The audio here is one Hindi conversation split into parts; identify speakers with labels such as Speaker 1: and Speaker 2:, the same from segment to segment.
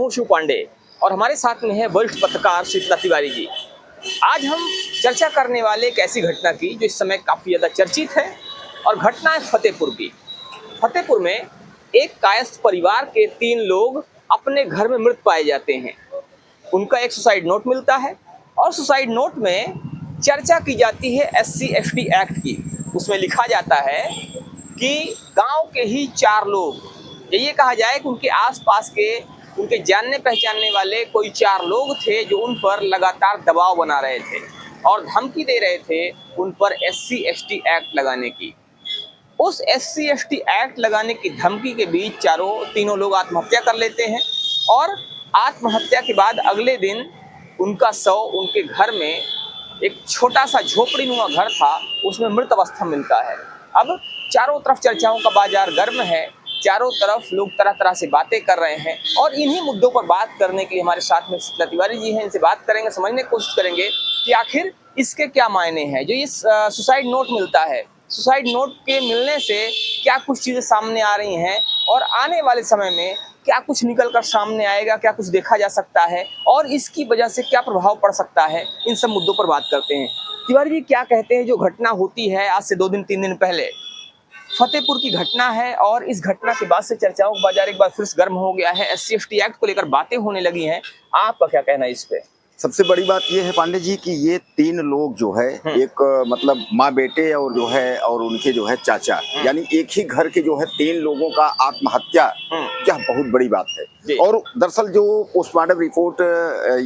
Speaker 1: हूं शिव पांडे और हमारे साथ में है वरिष्ठ पत्रकार शीतला तिवारी जी। आज हम चर्चा करने वाले एक ऐसी घटना की जो इस समय काफ़ी ज़्यादा चर्चित है और घटना है फतेहपुर की। फतेहपुर में एक कायस्थ परिवार के 3 लोग अपने घर में मृत पाए जाते हैं। उनका एक सुसाइड नोट मिलता है और सुसाइड नोट में चर्चा की जाती है SC/ST एक्ट की। उसमें लिखा जाता है कि गांव के ही 4 लोग, ये कहा जाए कि उनके आसपास के उनके जानने पहचानने वाले कोई 4 लोग थे जो उन पर लगातार दबाव बना रहे थे और धमकी दे रहे थे उन पर SC/ST एक्ट लगाने की। उस SC/ST एक्ट लगाने की धमकी के बीच तीनों लोग आत्महत्या कर लेते हैं और आत्महत्या के बाद अगले दिन उनका शव उनके घर में, एक छोटा सा झोपड़ीनुमा घर था, उसमें मृत अवस्था मिलता है। अब चारों तरफ चर्चाओं का बाजार गर्म है, चारों तरफ लोग तरह तरह से बातें कर रहे हैं और इन्हीं मुद्दों पर बात करने के लिए हमारे साथ में शीतला तिवारी जी हैं। इनसे बात करेंगे, समझने की कोशिश करेंगे कि आखिर इसके क्या मायने हैं। जो ये सुसाइड नोट मिलता है, सुसाइड नोट के मिलने से क्या कुछ चीज़ें सामने आ रही हैं और आने वाले समय में क्या कुछ निकल कर सामने आएगा, क्या कुछ देखा जा सकता है और इसकी वजह से क्या प्रभाव पड़ सकता है, इन सब मुद्दों पर बात करते हैं। तिवारी जी, क्या कहते हैं, जो घटना होती है आज से 2 दिन 3 दिन पहले, फतेहपुर की घटना है और इस घटना के बाद से चर्चाओं का बाजार एक बार फिर से गर्म हो गया है, SC/ST एक्ट को लेकर बातें होने लगी हैं। आपका क्या कहना है इस पे?
Speaker 2: सबसे बड़ी बात ये है पांडे जी कि ये 3 लोग जो है एक मतलब माँ बेटे और जो है और उनके जो है चाचा, यानी एक ही घर के जो है 3 लोगों का आत्महत्या, यह बहुत बड़ी बात है। और दरअसल जो पोस्टमार्टम रिपोर्ट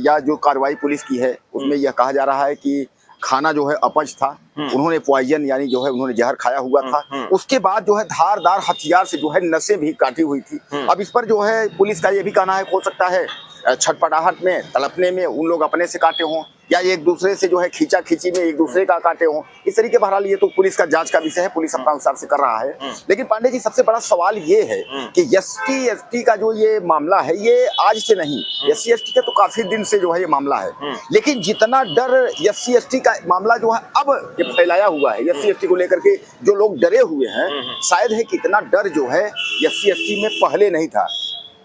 Speaker 2: या जो कार्रवाई पुलिस की है उसमें यह कहा जा रहा है कि खाना जो है अपच था, उन्होंने पॉइजन यानी जो है उन्होंने जहर खाया हुआ था। उसके बाद जो है धारदार हथियार से जो है नसें भी काटी हुई थी। अब इस पर जो है पुलिस का ये भी कहना है, हो सकता है छटपटाहट में, तड़पने में उन लोग अपने से काटे हों या एक दूसरे से जो है खींचा खींची में एक दूसरे का काटे हों। इस तरीके बहरहाल ये तो पुलिस का जांच का विषय है, पुलिस अपना हिसाब से कर रहा है। लेकिन पांडे जी, सबसे बड़ा सवाल ये है कि SC/ST का जो ये मामला है ये आज से नहीं, SC/ST का तो काफी दिन से जो है ये मामला है। लेकिन जितना डर SC/ST का मामला जो है अब ये फैलाया हुआ है, SC/ST को लेकर के जो लोग डरे हुए हैं, शायद है कितना डर जो है SC/ST में पहले नहीं था।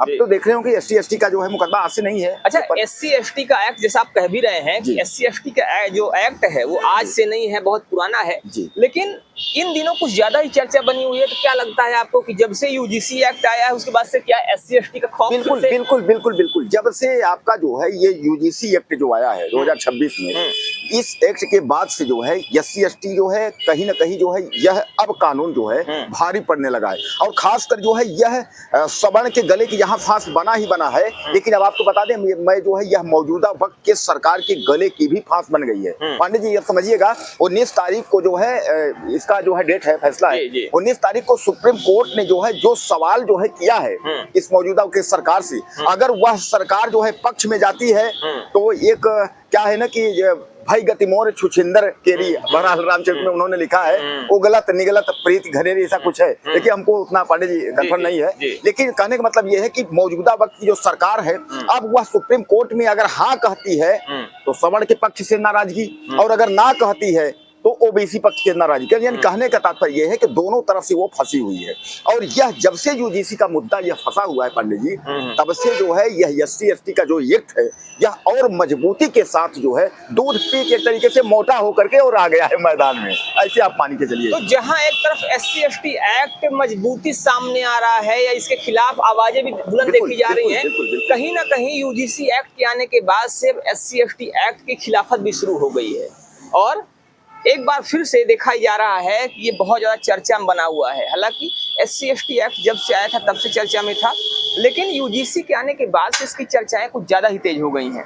Speaker 2: अब तो देख रहे हो कि SC/ST का जो है मुकदमा आज से नहीं है।
Speaker 1: अच्छा, SC/ST का एक्ट जैसा आप कह भी रहे हैं कि SC/ST का जो एक्ट है वो आज से नहीं है, बहुत पुराना है, लेकिन इन दिनों कुछ ज्यादा ही चर्चा बनी हुई है। तो क्या लगता है आपको कि जब से UGC एक्ट आया है उसके बाद से क्या SC/ST का खौफ?
Speaker 2: बिल्कुल बिल्कुल बिल्कुल बिल्कुल। जब से आपका जो है ये UGC एक्ट जो आया है 2026 में, इस एक्ट के बाद से जो है SC/ST जो है कहीं ना कहीं जो है यह अब कानून जो है भारी पड़ने लगा है। और खासकर जो है यह सवर्ण के गले की यहाँ फांस बना ही बना है। लेकिन अब आपको बता दें, मैं जो है यह मौजूदा वक्त के सरकार के गले की भी फांस बन गई है। पांडे जी, अब समझिएगा 19 तारीख को जो है इसका जो है डेट है, फैसला है 19 तारीख को सुप्रीम कोर्ट ने जो है जो सवाल जो है किया है इस मौजूदा के सरकार से, अगर वह सरकार जो है पक्ष में जाती है तो एक क्या है ना कि भाई गति मोर छुछिंदर केरी, बहरहाल रामचरित में उन्होंने लिखा है, वो गलत निगलत प्रीत घनेरी, ऐसा कुछ है। देखिए हमको उतना पांडे जी कंफर्म नहीं है, लेकिन कहने का मतलब ये है कि मौजूदा वक्त की जो सरकार है अब वह सुप्रीम कोर्ट में अगर हाँ कहती है तो सवर्ण के पक्ष से नाराजगी, और अगर ना कहती है तो OBC पक्ष के नाराजगी। यानी कहने का तात्पर्य यह है कि दोनों तरफ से वो फंसी हुई है। और यह जब से UGC का मुद्दा यह फंसा हुआ है पांडे जी, तब से जो है यह SC/ST का जो एक्ट है यह और मजबूती के साथ जो है दूध पी के तरीके से मोटा होकर के और आ गया है मैदान में, ऐसे आप मान के चलिए।
Speaker 1: तो जहां एक तरफ SC/ST एक्ट मजबूती सामने आ रहा है या इसके खिलाफ आवाजें भी बुलंद देखी जा रही हैं, कहीं ना कहीं UGC एक्ट के आने के बाद से SC/ST एक्ट की खिलाफत भी शुरू हो गई है और एक बार फिर से देखा जा रहा है कि ये बहुत ज़्यादा चर्चा में बना हुआ है। हालांकि SC/ST एक्ट जब से आया था तब से चर्चा में था, लेकिन UGC के आने के बाद से इसकी चर्चाएं कुछ ज़्यादा ही तेज हो गई हैं।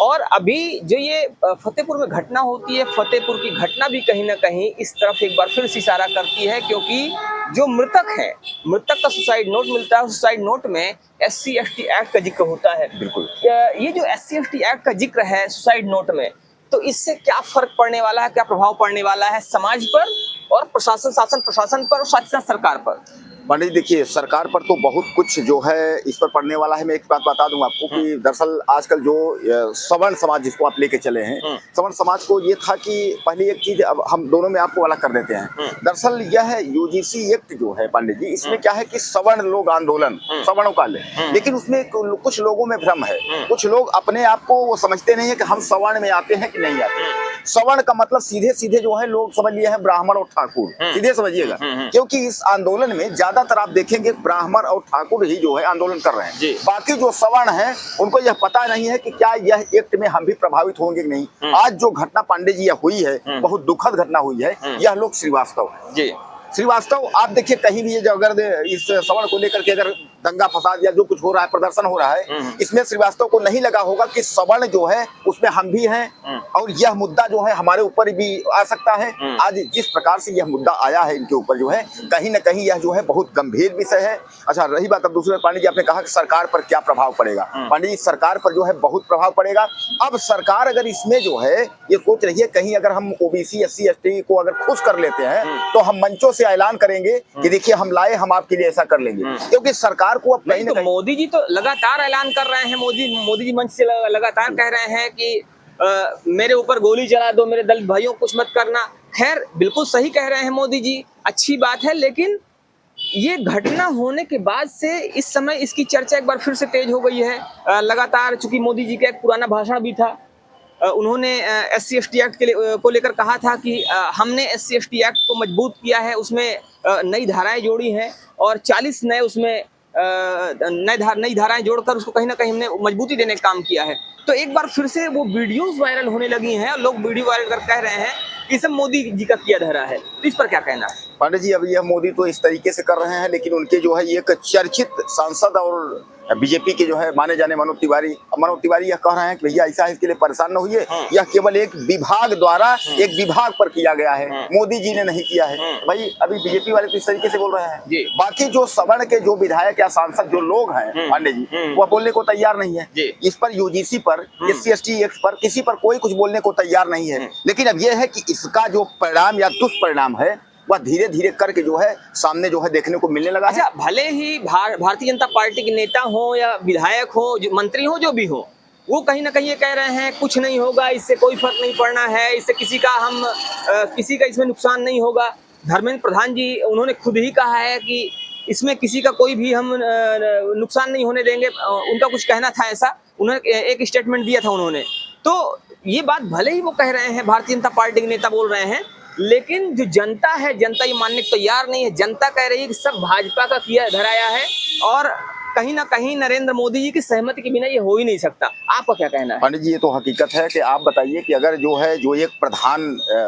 Speaker 1: और अभी जो ये फतेहपुर में घटना होती है, फतेहपुर की घटना भी कहीं ना कहीं इस तरफ एक बार फिर से इशारा करती है, क्योंकि जो मृतक है, मृतक का सुसाइड नोट मिलता है, सुसाइड नोट में SC/ST एक्ट का जिक्र होता है।
Speaker 2: बिल्कुल,
Speaker 1: ये जो SC/ST एक्ट का जिक्र है सुसाइड नोट में, तो इससे क्या फर्क पड़ने वाला है, क्या प्रभाव पड़ने वाला है समाज पर और प्रशासन, शासन प्रशासन पर और साथ ही साथ सरकार पर?
Speaker 2: पंडित जी देखिए, सरकार पर तो बहुत कुछ जो है इस पर पड़ने वाला है। मैं एक बात बता दूं आपको कि दरअसल आजकल जो सवर्ण समाज जिसको आप लेके चले हैं, सवर्ण समाज को ये था कि पहले एक चीज, अब हम दोनों में आपको अलग कर देते हैं। दरअसल यह यूजीसी एक्ट जो है पंडित जी, इसमें क्या है कि सवर्ण लोग आंदोलन सवर्णों का लेकिन उसमें कुछ लोगों में भ्रम है। कुछ लोग अपने आप को वो समझते नहीं है कि हम सवर्ण में आते हैं कि नहीं आते। सवर्ण का मतलब सीधे सीधे जो है लोग समझ लिया है ब्राह्मण और ठाकुर, सीधे समझिएगा। क्योंकि इस आंदोलन में ज्यादातर आप देखेंगे ब्राह्मण और ठाकुर ही जो है आंदोलन कर रहे हैं। बाकी जो सवर्ण हैं उनको यह पता नहीं है कि क्या यह एक्ट में हम भी प्रभावित होंगे कि नहीं। आज जो घटना पांडे जी यह हुई है, बहुत दुखद घटना हुई है। यह लोग श्रीवास्तव है। श्रीवास्तव आप देखिए, कहीं भी ये जो अगर इस सवर्ण को लेकर के अगर दंगा फसाद या जो कुछ हो रहा है, प्रदर्शन हो रहा है, इसमें श्रीवास्तव को नहीं लगा होगा कि सवर्ण जो है उसमें हम भी हैं और यह मुद्दा जो है हमारे ऊपर भी आ सकता है। आज जिस प्रकार से यह मुद्दा आया है इनके ऊपर जो है, कहीं ना कहीं यह जो है बहुत गंभीर विषय है। अच्छा, रही बात अब दूसरे, पांडे जी आपने कहा कि सरकार पर क्या प्रभाव पड़ेगा। पांडे जी, सरकार पर जो है बहुत प्रभाव पड़ेगा। अब सरकार अगर इसमें जो है ये सोच रही है कहीं अगर हम ओबीसी SC ST को अगर खुश कर लेते हैं तो हम मंचों से ऐलान करेंगे कि देखिए हम लाए, हम आपके लिए ऐसा कर लेंगे। क्योंकि सरकार को अब कहीं
Speaker 1: तो मोदी जी तो लगातार ऐलान कर रहे हैं। मोदी जी मंच से लगातार कह रहे हैं कि मेरे ऊपर गोली चला दो, मेरे दलित भाइयों को कुछ मत करना। खैर, बिल्कुल सही कह रहे हैं मोदी जी, अच्छी बात है। लेकिन ये घटना होने के बाद से इस समय इसकी चर्चा एक बार फिर से तेज हो गई है लगातार। चूंकि मोदी जी का एक पुराना भाषण भी था, उन्होंने SC ST एक्ट को लेकर कहा था कि हमने SC ST एक्ट को मजबूत किया है, उसमें नई धाराएं जोड़ी हैं और 40 नए उसमें नई धाराएं जोड़कर उसको कहीं ना कहीं हमने मजबूती देने का काम किया है। तो एक बार फिर से वो वीडियोस वायरल होने लगी हैं और लोग वीडियो वायरल कर कह रहे हैं कि सब मोदी जी का किया धरा है। तो इस पर क्या कहना है?
Speaker 2: पांडे जी, अब यह मोदी तो इस तरीके से कर रहे हैं, लेकिन उनके जो है एक चर्चित सांसद और बीजेपी के जो है माने जाने मनोज तिवारी यह कह रहे हैं कि भैया ऐसा इसके लिए परेशान न होइए, यह केवल एक विभाग द्वारा एक विभाग पर किया गया है, मोदी जी ने नहीं किया है। भाई, अभी बीजेपी वाले तो इस तरीके से बोल रहे हैं। बाकी जो सवर्ण के जो विधायक या सांसद जो लोग हैं पांडे जी, वह बोलने को तैयार नहीं है। इस पर यूजीसी पर, SC ST एक्ट पर किसी पर कोई कुछ बोलने को तैयार नहीं है। लेकिन अब यह है कि इसका जो परिणाम या दुष्परिणाम है वह धीरे धीरे करके जो है सामने जो है देखने को मिलने लगा।
Speaker 1: अच्छा, भले ही भारतीय जनता पार्टी के नेता हो या विधायक हो, जो मंत्री हो, जो भी हो, वो कहीं ना कहीं ये कह रहे हैं कुछ नहीं होगा, इससे कोई फर्क नहीं पड़ना है, इससे किसी का इसमें नुकसान नहीं होगा। धर्मेंद्र प्रधान जी, उन्होंने खुद ही कहा है कि इसमें किसी का कोई भी हम नुकसान नहीं होने देंगे। उनका कुछ कहना था ऐसा, उन्होंने एक स्टेटमेंट दिया था उन्होंने। तो ये बात भले ही वो कह रहे हैं, भारतीय जनता पार्टी के नेता बोल रहे हैं, लेकिन जो जनता है, जनता ये मानने को तैयार नहीं है। जनता कह रही है कि सब भाजपा का किया धराया है और कहीं ना कहीं नरेंद्र मोदी जी की सहमति के बिना ये हो ही नहीं सकता। आपका क्या कहना है?
Speaker 2: पंडित जी, ये तो हकीकत है कि आप बताइए कि अगर जो एक प्रधान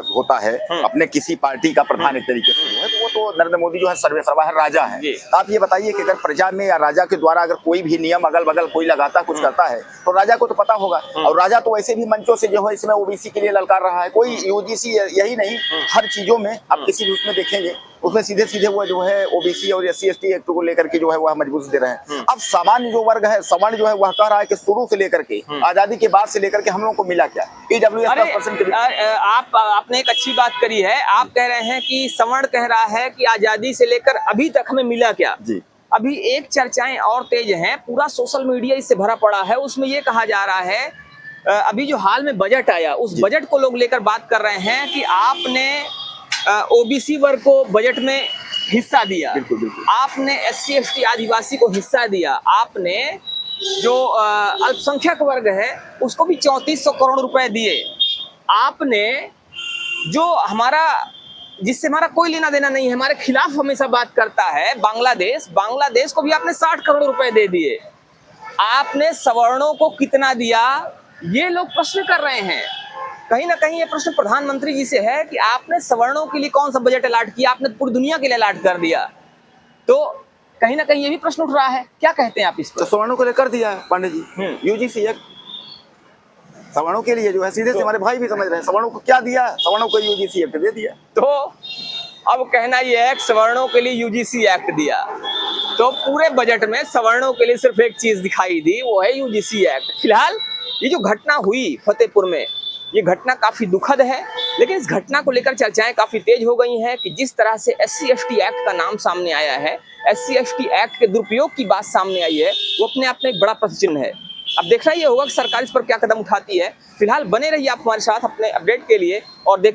Speaker 2: होता है अपने किसी पार्टी का प्रधान एक तरीके से जो है, तो वो तो नरेंद्र मोदी जो है सर्वेसर्वा है, राजा है। आप ये बताइए कि अगर प्रजा में या राजा के द्वारा अगर कोई भी नियम अगल बगल कोई लगाता कुछ करता है तो राजा को तो पता होगा। और राजा तो वैसे भी मंचों से जो है इसमें ओबीसी के लिए ललकार रहा है। कोई यूजीसी यही नहीं, हर चीजों में आप किसी भी उसमें देखेंगे उसमें सीधे सीधे वो जो है ओबीसी और SC ST एक्ट को लेकर के जो है वह मजबूती दे रहे हैं। अब सामान्य जो वर्ग है, सवर्ण जो है, वह कह रहा है कि शुरू से लेकर के आजादी के बाद से लेकर के हम लोगों को मिला क्या?
Speaker 1: आपने एक अच्छी बात करी है। आप कह रहे हैं कि सवर्ण कह रहा है कि आजादी से लेकर अभी तक हमें मिला क्या?
Speaker 2: जी।
Speaker 1: अभी एक चर्चाएं और तेज हैं, पूरा सोशल मीडिया इससे भरा पड़ा है। उसमें ये कहा जा रहा है, अभी जो हाल में बजट आया, उस बजट को लोग लेकर बात कर रहे हैं कि आपने ओबीसी वर्ग को बजट में हिस्सा दिया, आपने SC ST आदिवासी को हिस्सा दिया, आपने जो अल्पसंख्यक वर्ग है उसको भी 3400 करोड़ रुपए दिए, आपने जो जिससे हमारा कोई लेना देना नहीं है, हमारे खिलाफ हमेशा बात करता है, बांग्लादेश को भी आपने 60 करोड़ रुपए दे दिए। आपने सवर्णों को कितना दिया, ये लोग प्रश्न कर रहे हैं। कहीं ना कहीं ये प्रश्न प्रधानमंत्री जी से है कि आपने सवर्णों के लिए कौन सा बजट अलाट किया, आपने पूरी दुनिया के लिए अलाट कर दिया। तो कहीं ना कहीं ये भी प्रश्न उठ रहा है, क्या कहते हैं आप इस पर?
Speaker 2: तो सवर्णों को लेकर दिया है पांडे जी, यूजीसी एक्ट सवर्णों के लिए जो है सीधे से हमारे भाई भी समझ रहे हैं। सवर्णों को क्या दिया? सवर्णों को यूजीसी एक्ट दे दिया।
Speaker 1: तो अब कहना ये है कि सवर्णों के लिए यूजीसी एक्ट दिया, तो पूरे बजट में सवर्णों के लिए सिर्फ एक चीज दिखाई दी, वो है यूजीसी एक्ट। फिलहाल ये जो घटना हुई फतेहपुर में, ये घटना काफी दुखद है, लेकिन इस घटना को लेकर चर्चाएं काफी तेज हो गई हैं कि जिस तरह से SC/ST एक्ट का नाम सामने आया है, SC/ST एक्ट के दुरुपयोग की बात सामने आई है, वो अपने आप में एक बड़ा प्रश्न चिन्ह है। अब देखना ये होगा कि सरकार इस पर क्या कदम उठाती है। फिलहाल बने रहिए आप हमारे साथ अपने अपडेट के लिए और देखते